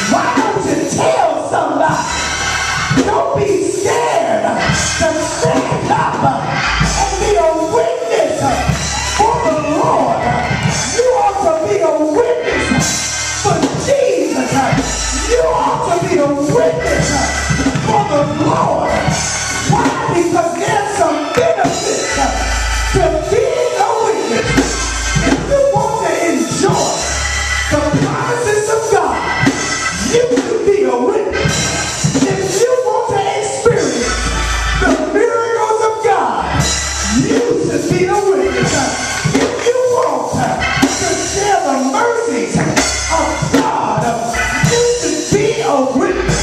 Why don't you tell somebody? Don't be scared to stand up and be a witness for the Lord. You ought to be a witness for Jesus. You ought to be a witness for the Lord. Why? Because there's some benefits to being a witness. If you want to enjoy the promises of God, you should be a witness. If you want to experience the miracles of God, you should be a witness. If you want to share the mercies of God, you should be a witness.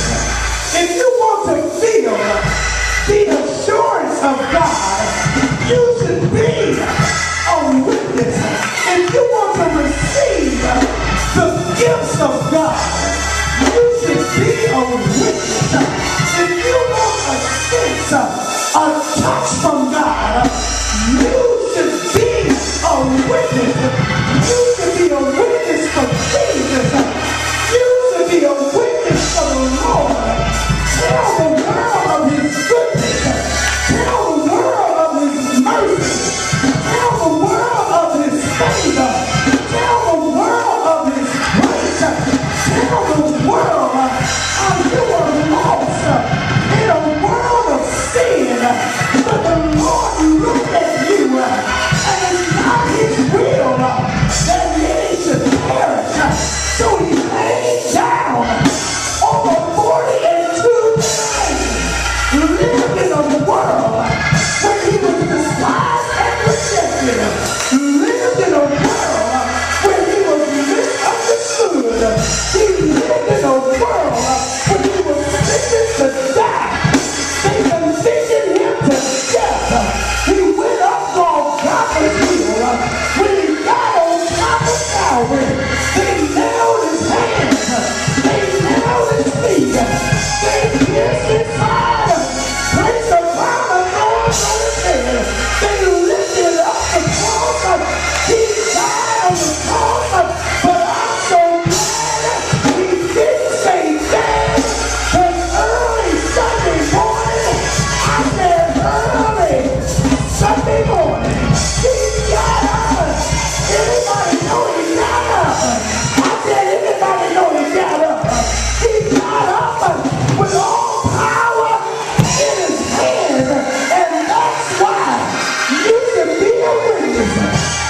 If you want to feel the assurance of God, you should be a witness. If you want to receive the gifts of God, you should be a witness. If you want a sense, a touch from God, you should be a witness. You should be a witness for Jesus. You should be a witness for the Lord. Tell the world of His goodness. Tell the world of His mercy. Tell the world of His favor. Tell the world of His grace. Tell the world how you are lost in a world of sin. But the Lord looked at you, and it's not His will that any should perish. So He laid down over 42 generations, lived in a world where He was despised and rejected, lived in a world where He was misunderstood. He lived in a world where He was sentenced to die. They convicted Him to death. He went up Golgotha's hill. When He got on top of Calvary, they nailed His hands, they nailed His feet, they pierced His side, placed a crown of thorns on His head. They lifted up the cross. He died on the cross, but I'm so glad He didn't stay dead. Because early Sunday morning, I said early Sunday morning, He got up. Anybody know He got up? I said anybody know He got up? He got up with all power in His hand, and that's why you should be a witness.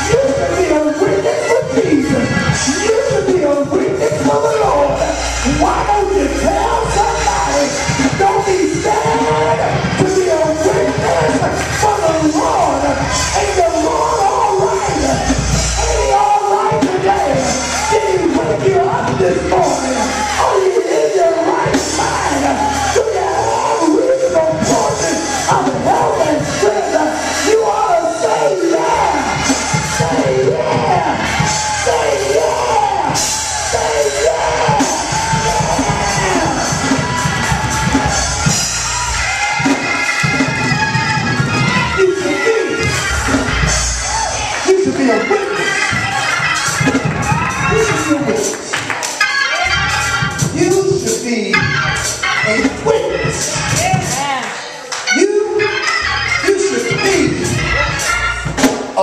You should be a witness for Jesus. You should be a witness for the Lord. Why don't you tell somebody? Don't be scared to be a witness for the Lord. Ain't the Lord all right? Ain't He all right today? Did He wake you up this morning? Are you in your right mind? Do you have reasonable portion of health and strength? You ought to say yeah. Say yeah. Say yeah. Say yeah. Yeah. You should be a witness. You should be a witness. You should be a witness. You should be a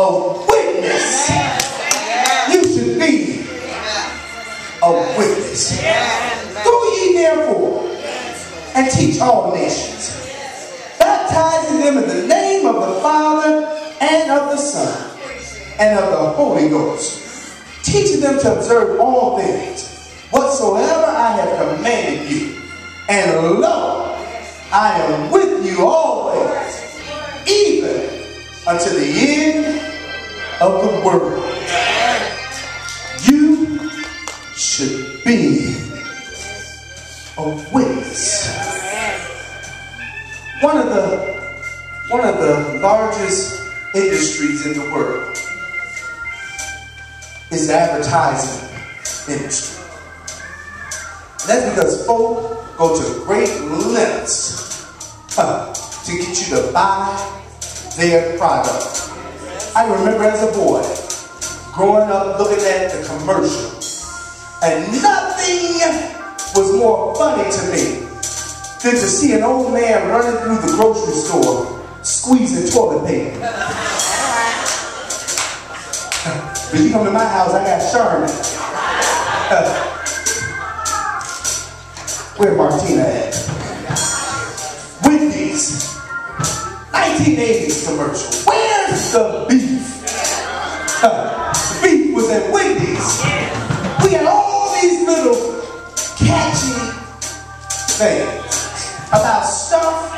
witness. You should be a witness. Go ye therefore and teach all nations, baptizing them in the name of the Father and of the Son and of the Holy Ghost, teaching them to observe all things whatsoever I have commanded you. And lo, I am with you always, even unto the end of the world. You should be a witness. One of the largest industries in the world is the advertising industry. And that's because folk go to great lengths to get you to buy their product. I remember as a boy growing up looking at the commercial, and nothing was more funny to me than to see an old man running through the grocery store squeezing toilet paper. But you come to my house, I got Sherman. Where Martina at? Wendy's 1980s commercial. Where's the beef? The beef was at Wendy's. We had all these little catchy things about stuff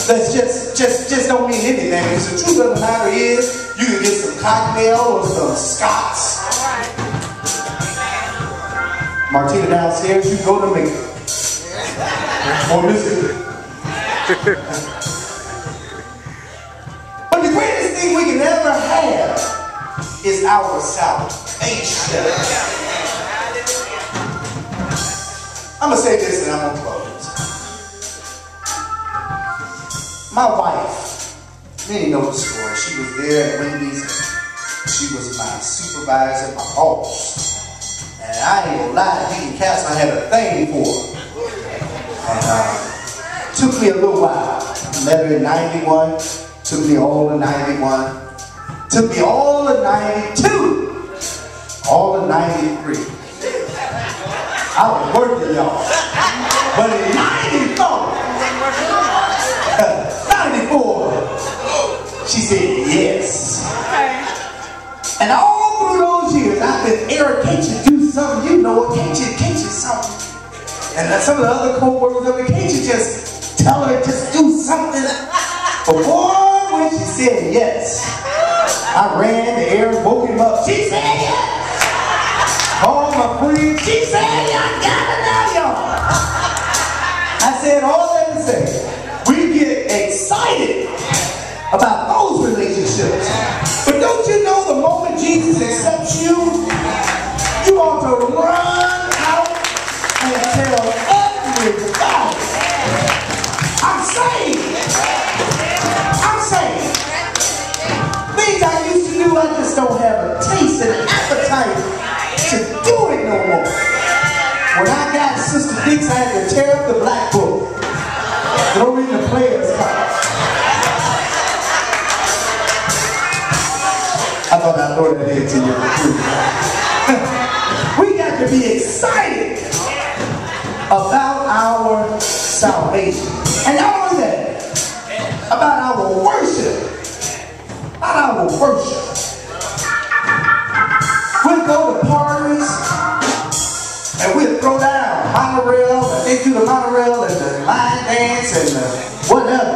that just don't mean anything. Because the truth of the matter is, you can get some cocktail or some scotch. Martina downstairs, you go to me. Or Mr. But the greatest thing we can ever have is our salvation. I'm going to say this and I'm going to close. My wife, many know the story. She was there at Wendy's. She was my supervisor, my boss. And I ain't gonna lie, Deacon Castle had a thing for her. And took me a little while. Met her in 91, took me all of 91, took me all of 92, all of 93. I was working, y'all. But in 94, she said yes. And all through those years, I've been, Eric, can't you do something? You know it, can't you something? And some of the other co-workers of it, can't you just tell her, just do something? But boy, when she said yes, I ran to Eric, woke him up. She said yes. Called my friend. She said, I got it now, y'all. I said all that to say, we get excited about those relationships. But don't you know the moment Jesus accepts you, you ought to run out and tell everybody, I'm saved. I'm saved. Things I used to do, I just don't have a taste and an appetite to do it no more. When I got Sister Dix, I had to tear up the black book. Throw in the players' cards. I thought I'd throw that into your recruit. We got to be excited about our salvation. And not only that, about our worship. About our worship. We'll go to parties and we'll throw down monorail, and they do the monorail and the line dance and the whatever.